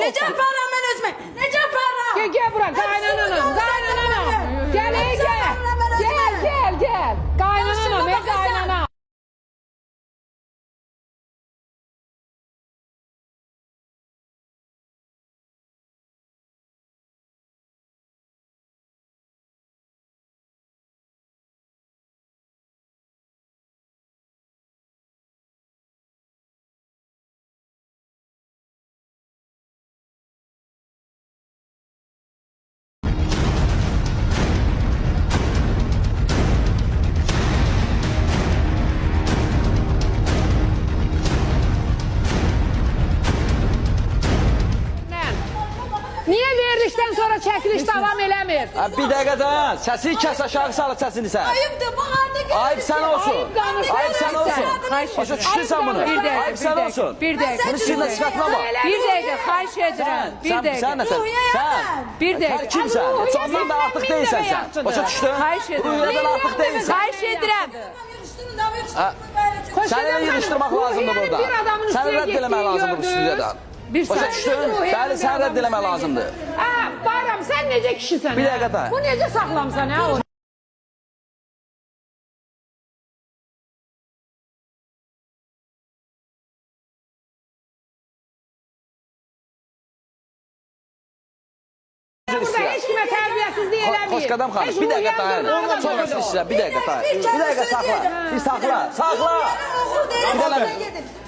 Necə aparıram mən özümə? Necə aparıram? Gel bura kaynananam. Gel gel. Kaynananam kaynanam. Niye verilişten sonra çekiliş devam eləmir? Bir dəqiqədən, səsini kəs aşağı salıb səsini sən. Ayıbdır, bu halda gelin. Ayıp sən olsun. Ayıp sən olsun. Başa düşdün sən bunu. Ayıp sən olsun. Bir dakika. Bunu sizinlə sifətinə bax. Bir dakika, xahiş edirəm. Bir dakika. Sən nəsən? Sən. Bir dakika. Sən kimsən? Heç ondan da artıq deyilsən sən. Başa düşdün? Xahiş edirəm. Ruhiyyədən artıq deyilsən. Xahiş edirəm. Səni də yığışdırmaq lazımdır burada. Səni rədd eləmək lazımdır bu stüdiyadan. Başa düşdün? Bəli, səni rədd eləmək lazımdır. Bayram, sən necə kişisən? Bir dəqiqə da. Bu necə saxlamsan, hə? Burada heç kimə tərbiyəsizlik eləməyib. Xoşqadam xanım, bir dəqiqə dayan. Çox əsr istəyirəm, bir dəqiqə dayan. Bir dəqiqə saxla. Bir saxla. Saxla. Oğul deyil, Bir oğul dəqiqə. deyil.